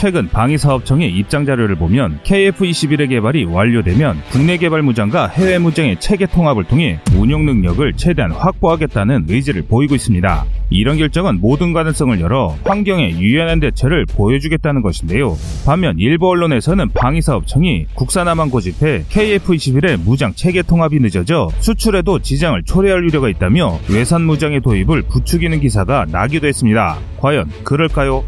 최근 방위사업청의 입장 자료를 보면 KF-21의 개발이 완료되면 국내 개발 무장과 해외 무장의 체계 통합을 통해 운용 능력을 최대한 확보하겠다는 의지를 보이고 있습니다. 이런 결정은 모든 가능성을 열어 환경에 유연한 대처를 보여주겠다는 것인데요. 반면 일부 언론에서는 방위사업청이 국산화만 고집해 KF-21의 무장 체계 통합이 늦어져 수출에도 지장을 초래할 우려가 있다며 외산 무장의 도입을 부추기는 기사가 나기도 했습니다. 과연 그럴까요?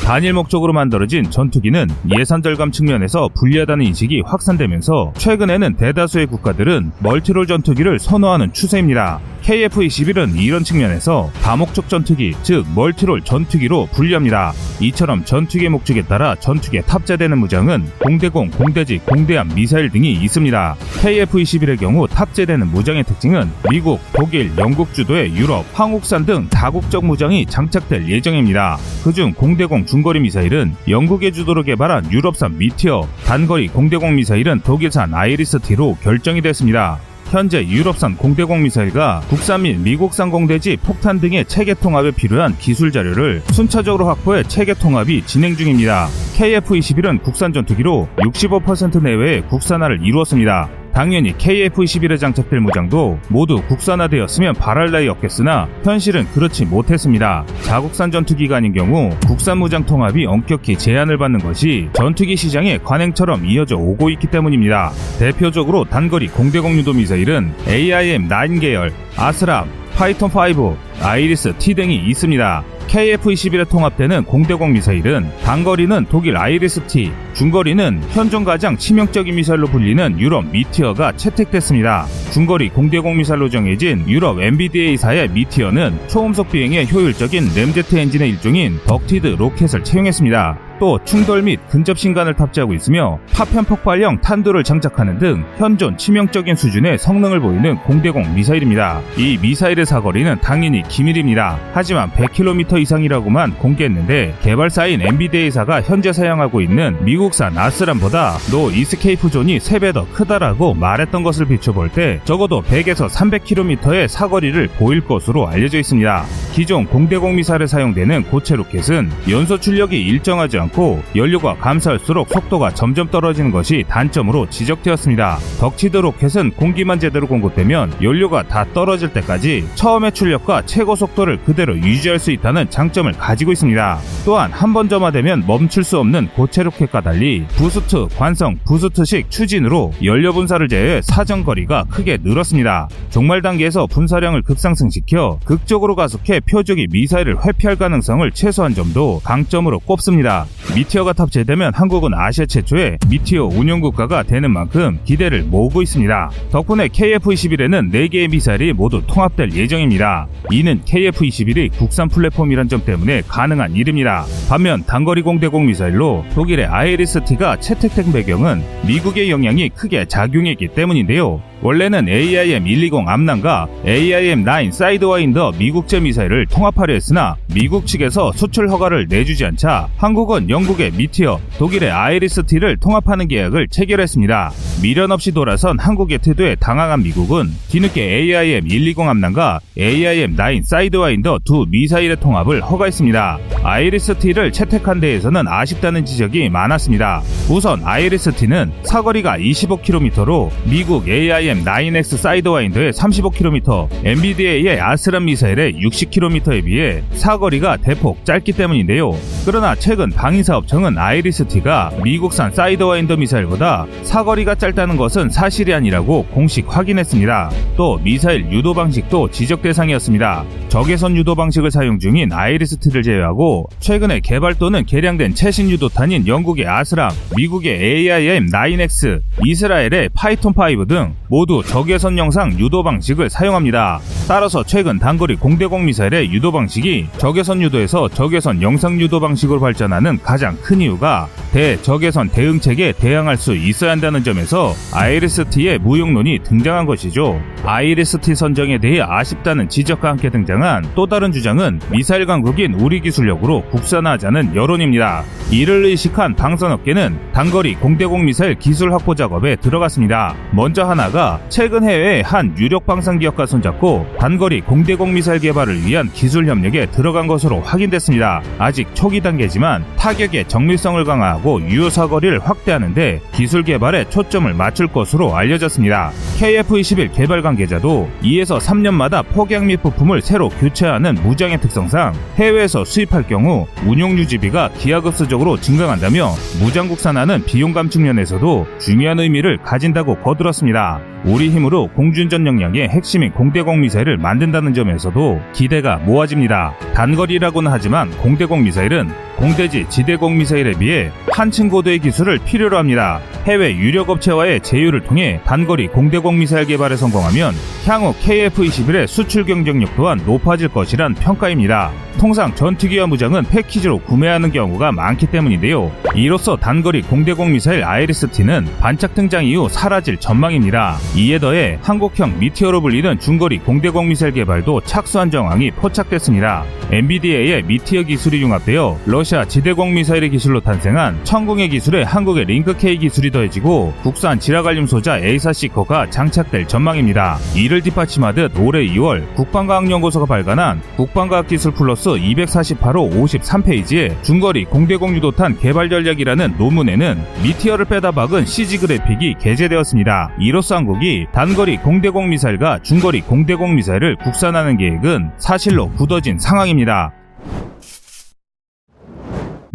단일 목적으로 만들어진 전투기는 예산 절감 측면에서 불리하다는 인식이 확산되면서 최근에는 대다수의 국가들은 멀티롤 전투기를 선호하는 추세입니다. KF-21은 이런 측면에서 다목적 전투기, 즉 멀티롤 전투기로 분류합니다. 이처럼 전투기의 목적에 따라 전투기에 탑재되는 무장은 공대공, 공대지, 공대함, 미사일 등이 있습니다. KF-21의 경우 탑재되는 무장의 특징은 미국, 독일, 영국 주도의 유럽, 한국산 등 다국적 무장이 장착될 예정입니다. 그중 공대공 중거리 미사일은 영국의 주도로 개발한 유럽산 미티어, 단거리 공대공 미사일은 독일산 아이리스-T로 결정이 됐습니다. 현재 유럽산 공대공 미사일과 국산 및 미국산 공대지 폭탄 등의 체계 통합에 필요한 기술 자료를 순차적으로 확보해 체계 통합이 진행 중입니다. KF-21은 국산 전투기로 65% 내외의 국산화를 이루었습니다. 당연히 KF-21에 장착될 무장도 모두 국산화되었으면 바랄 나위 없겠으나 현실은 그렇지 못했습니다. 자국산 전투기가 아닌 경우 국산 무장 통합이 엄격히 제한을 받는 것이 전투기 시장의 관행처럼 이어져 오고 있기 때문입니다. 대표적으로 단거리 공대공 유도 미사일은 AIM-9 계열, 아스람, 파이톤5, 아이리스-T 등이 있습니다. KF-21에 통합되는 공대공 미사일은 단거리는 독일 아이리스-T, 중거리는 현존 가장 치명적인 미사일로 불리는 유럽 미티어가 채택됐습니다. 중거리 공대공 미사일로 정해진 유럽 MBDA사의 미티어는 초음속 비행에 효율적인 램제트 엔진의 일종인 덕티드 로켓을 채용했습니다. 또 충돌 및 근접 신관을 탑재하고 있으며 파편 폭발형 탄두를 장착하는 등 현존 치명적인 수준의 성능을 보이는 공대공 미사일입니다. 이 미사일의 사거리는 당연히 기밀입니다. 하지만 100km 이상이라고만 공개했는데 개발사인 MBDA사가 현재 사용하고 있는 미국산 아스람보다 노 이스케이프 존이 3배 더 크다라고 말했던 것을 비춰볼 때 적어도 100에서 300km의 사거리를 보일 것으로 알려져 있습니다. 기존 공대공 미사일에 사용되는 고체 로켓은 연소 출력이 일정하지 않고 연료가 감소할수록 속도가 점점 떨어지는 것이 단점으로 지적되었습니다. 덕티드 로켓은 공기만 제대로 공급되면 연료가 다 떨어질 때까지 처음의 출력과 최고 속도를 그대로 유지할 수 있다는 장점을 가지고 있습니다. 또한 한번 점화되면 멈출 수 없는 고체 로켓과 달리 부스트, 관성, 부스트식 추진으로 연료 분사를 제외해 사정거리가 크게 늘었습니다. 종말 단계에서 분사량을 급상승시켜 극적으로 가속해 표적이 미사일을 회피할 가능성을 최소화한 점도 강점으로 꼽습니다. 미티어가 탑재되면 한국은 아시아 최초의 미티어 운용국가가 되는 만큼 기대를 모으고 있습니다. 덕분에 KF-21에는 4개의 미사일이 모두 통합될 예정입니다. 이는 KF-21이 국산 플랫폼이란 점 때문에 가능한 일입니다. 반면 단거리 공대공 미사일로 독일의 아이리스-T가 채택된 배경은 미국의 영향이 크게 작용했기 때문인데요. 원래는 AIM-120 암람과 AIM-9 사이드와인더 미국제 미사일을 통합하려 했으나 미국 측에서 수출 허가를 내주지 않자 한국은 영국의 미티어, 독일의 아이리스-T를 통합하는 계약을 체결했습니다. 미련 없이 돌아선 한국의 태도에 당황한 미국은 뒤늦게 AIM-120 암람과 AIM-9 사이드와인더 두 미사일의 통합을 허가했습니다. 아이리스-T를 채택한 데에서는 아쉽다는 지적이 많았습니다. 우선 아이리스-T는 사거리가 25km로 미국 AIM-9X 사이드와인더의 35km, MBDA의 아스람 미사일의 60km에 비해 사거리가 대폭 짧기 때문인데요. 그러나 최근 방위사업청은 아이리스-T가 미국산 사이드와인더 미사일보다 사거리가 짧다는 것은 사실이 아니라고 공식 확인했습니다. 또 미사일 유도 방식도 지적 대상이었습니다. 적외선 유도 방식을 사용 중인 아이리스-T를 제외하고 최근에 개발 또는 개량된 최신 유도탄인 영국의 아스람, 미국의 AIM-9X, 이스라엘의 파이톤5 등 모두 적외선 영상 유도 방식을 사용합니다. 따라서 최근 단거리 공대공 미사일의 유도 방식이 적외선 유도에서 적외선 영상 유도 방식으로 발전하는 가장 큰 이유가 대적외선 대응책에 대항할 수 있어야 한다는 점에서 IRIS-T의 무용론이 등장한 것이죠. IRIS-T 선정에 대해 아쉽다는 지적과 함께 등장한 또 다른 주장은 미사일 강국인 우리 기술력으로 국산화하자는 여론입니다. 이를 의식한 방산업계는 단거리 공대공 미사일 기술 확보 작업에 들어갔습니다. 먼저 하나가 최근 해외의 한 유력 방산 기업과 손잡고 단거리 공대공 미사일 개발을 위한 기술 협력에 들어간 것으로 확인됐습니다. 아직 초기 단계지만 타격의 정밀성을 강화하고 유효 사거리를 확대하는 데 기술 개발에 초점을 맞출 것으로 알려졌습니다. KF-21 개발 관계자도 2에서 3년마다 폭약 및 부품을 새로 교체하는 무장의 특성상 해외에서 수입할 경우 운용 유지비가 기하급수적으로 증강한다며 무장 국산화는 비용 감축 면에서도 중요한 의미를 가진다고 거들었습니다. 우리 힘으로 공준전 역량의 핵심인 공대공 미사일을 만든다는 점에서도 기대가 모아집니다. 단거리라고는 하지만 공대공 미사일은 공대지 지대공 미사일에 비해 한층 고도의 기술을 필요로 합니다. 해외 유력 업체와의 제휴를 통해 단거리 공대공 미사일 개발에 성공하면 향후 KF-21의 수출 경쟁력 또한 높아질 것이란 평가입니다. 통상 전투기와 무장은 패키지로 구매하는 경우가 많기 때문인데요. 이로써 단거리 공대공 미사일 IRIS-T는 반짝 등장 이후 사라질 전망입니다. 이에 더해 한국형 미티어로 불리는 중거리 공대공 미사일 개발도 착수한 정황이 포착됐습니다. NVIDIA의 미티어 기술이 융합되어 러시아 지대공 미사일의 기술로 탄생한 천궁의 기술에 한국의 링크-K 기술이 더해지고 국산 지라갈륨 소자 A4C커가 장착될 전망입니다. 이를 뒷받침하듯 올해 2월 국방과학연구소가 발간한 국방과학기술 플러스 248호 53페이지에 중거리 공대공 유도탄 개발 전략이라는 논문에는 미티어를 빼다 박은 CG 그래픽이 게재되었습니다. 이로써 한국이 단거리 공대공 미사일과 중거리 공대공 미사일을 국산하는 계획은 사실로 굳어진 상황입니다.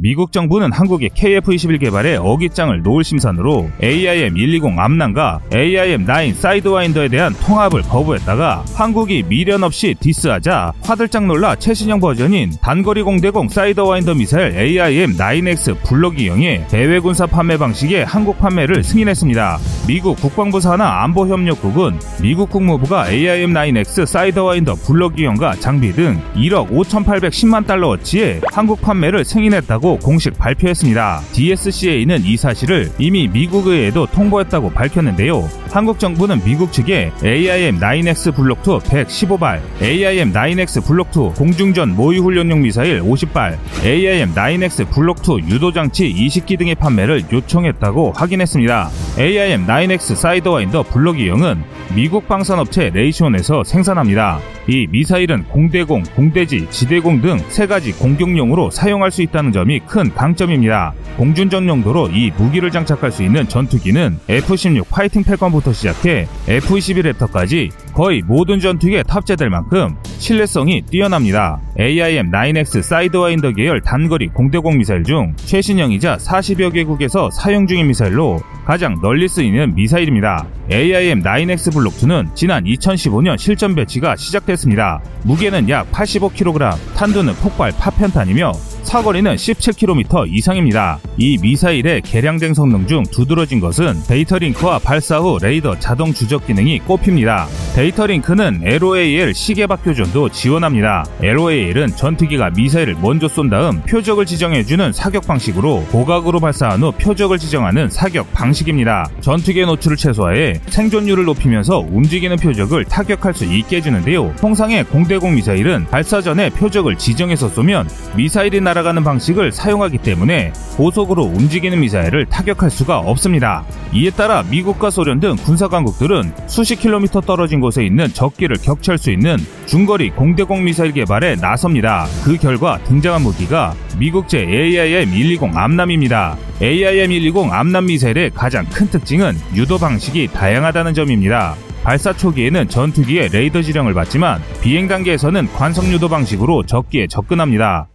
미국 정부는 한국의 KF-21 개발에 어깃장을 놓을 심산으로 AIM-120 암난과 AIM-9 사이드와인더에 대한 통합을 거부했다가 한국이 미련 없이 디스하자 화들짝 놀라 최신형 버전인 단거리 공대공 사이드와인더 미사일 AIM-9X 블럭이형의 대외 군사 판매 방식의 한국 판매를 승인했습니다. 미국 국방부 산하 안보협력국은 미국 국무부가 AIM-9X 사이드와인더 블럭이형과 장비 등 1억 5,810만 달러어치의 한국 판매를 승인했다고 공식 발표했습니다. DSCA는 이 사실을 이미 미국 의회에도 통보했다고 밝혔는데요. 한국 정부는 미국 측에 AIM-9X 블록2 115발, AIM-9X 블록2 공중전 모의훈련용 미사일 50발, AIM-9X 블록2 유도장치 20기 등의 판매를 요청했다고 확인했습니다. AIM-9X 사이드와인더 블록2형은 미국 방산업체 레이시온에서 생산합니다. 이 미사일은 공대공, 공대지, 지대공 등 세 가지 공격용으로 사용할 수 있다는 점이 큰 강점입니다. 공준전 용도로 이 무기를 장착할 수 있는 전투기는 F-16 파이팅 팰컨부터 시작해 F-21 랩터까지 거의 모든 전투기에 탑재될 만큼 신뢰성이 뛰어납니다. AIM-9X 사이드와인더 계열 단거리 공대공 미사일 중 최신형이자 40여 개국에서 사용 중인 미사일로 가장 널리 쓰이는 미사일입니다. AIM-9X 블록2는 지난 2015년 실전 배치가 시작됐습니다. 무게는 약 85kg, 탄두는 폭발 파편탄이며 사거리는 17km 이상입니다. 이 미사일의 개량된 성능 중 두드러진 것은 데이터링크와 발사 후 레이더 자동 주적 기능이 꼽힙니다. 데이터링크는 LOAL 시계박 교전도 지원합니다. LOAL은 전투기가 미사일을 먼저 쏜 다음 표적을 지정해주는 사격 방식으로 고각으로 발사한 후 표적을 지정하는 사격 방식입니다. 전투기의 노출을 최소화해 생존율을 높이면서 움직이는 표적을 타격할 수 있게 해주는데요. 통상의 공대공 미사일은 발사 전에 표적을 지정해서 쏘면 미사일이 날아가는 방식을 사용하기 때문에 고속으로 움직이는 미사일을 타격할 수가 없습니다. 이에 따라 미국과 소련 등 군사강국들은 수십 킬로미터 떨어진 곳에 있는 적기를 격추할 수 있는 중거리 공대공 미사일 개발에 나섭니다. 그 결과 등장한 무기가 미국제 AIM-120 암남입니다. AIM-120 암남 미사일의 가장 큰 특징은 유도 방식이 다양하다는 점입니다. 발사 초기에는 전투기의 레이더 지령을 받지만 비행 단계에서는 관성 유도 방식으로 적기에 접근합니다.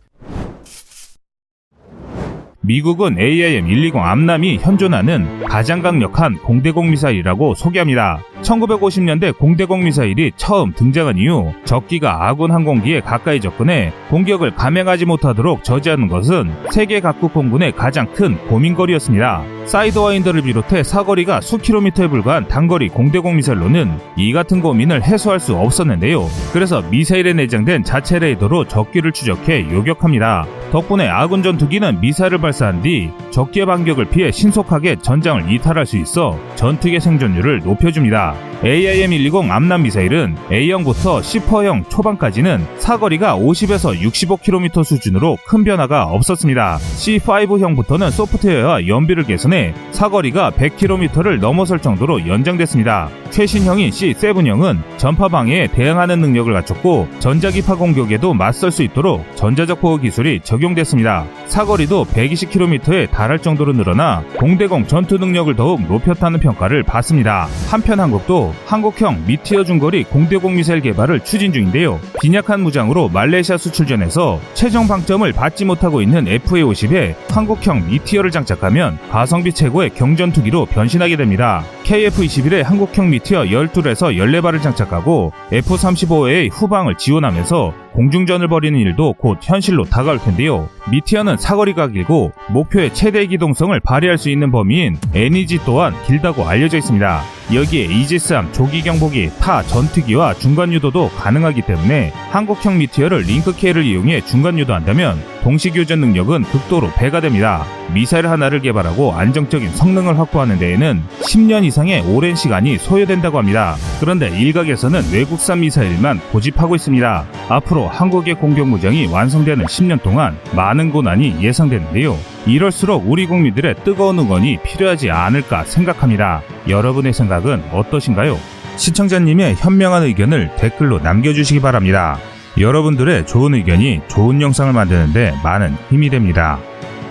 미국은 AIM-120 암남이 현존하는 가장 강력한 공대공 미사일이라고 소개합니다. 1950년대 공대공 미사일이 처음 등장한 이후 적기가 아군 항공기에 가까이 접근해 공격을 감행하지 못하도록 저지하는 것은 세계 각국 공군의 가장 큰 고민거리였습니다. 사이드와인더를 비롯해 사거리가 수킬로미터에 불과한 단거리 공대공 미사일로는 이 같은 고민을 해소할 수 없었는데요. 그래서 미사일에 내장된 자체 레이더로 적기를 추적해 요격합니다. 덕분에 아군 전투기는 미사일을 발사한 뒤 적기의 반격을 피해 신속하게 전장을 이탈할 수 있어 전투기의 생존율을 높여줍니다. AIM-120 암람 미사일은 A형부터 C4형 초반까지는 사거리가 50에서 65km 수준으로 큰 변화가 없었습니다. C5형부터는 소프트웨어와 연비를 개선해 사거리가 100km를 넘어설 정도로 연장됐습니다. 최신형인 C7형은 전파 방해에 대응하는 능력을 갖췄고 전자기파 공격에도 맞설 수 있도록 전자적 보호 기술이 적용됐습니다. 사거리도 120km에 달할 정도로 늘어나 공대공 전투 능력을 더욱 높였다는 평가를 받습니다. 한편 한국도 한국형 미티어 중거리 공대공 미사일 개발을 추진 중인데요. 빈약한 무장으로 말레이시아 수출전에서 최종 방점을 받지 못하고 있는 FA-50에 한국형 미티어를 장착하면 가성비 최고의 경전투기로 변신하게 됩니다. KF-21에 한국형 미티어 12에서 14발을 장착하고 F-35의 후방을 지원하면서 공중전을 벌이는 일도 곧 현실로 다가올 텐데요. 미티어는 사거리가 길고 목표의 최대 기동성을 발휘할 수 있는 범위인 NEG 또한 길다고 알려져 있습니다. 여기에 이지스함, 조기 경보기, 타 전투기와 중간 유도도 가능하기 때문에 한국형 미티어를 링크케이를 이용해 중간 유도한다면 동시 교전 능력은 극도로 배가 됩니다. 미사일 하나를 개발하고 안정적인 성능을 확보하는 데에는 10년 이상의 오랜 시간이 소요된다고 합니다. 그런데 일각에서는 외국산 미사일만 고집하고 있습니다. 앞으로 한국의 공격 무장이 완성되는 10년 동안 많은 고난이 예상되는데요. 이럴수록 우리 국민들의 뜨거운 응원이 필요하지 않을까 생각합니다. 여러분의 생각은 어떠신가요? 시청자님의 현명한 의견을 댓글로 남겨주시기 바랍니다. 여러분들의 좋은 의견이 좋은 영상을 만드는데 많은 힘이 됩니다.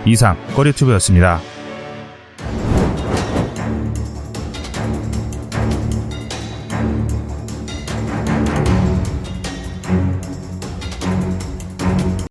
이상 꺼리튜브였습니다.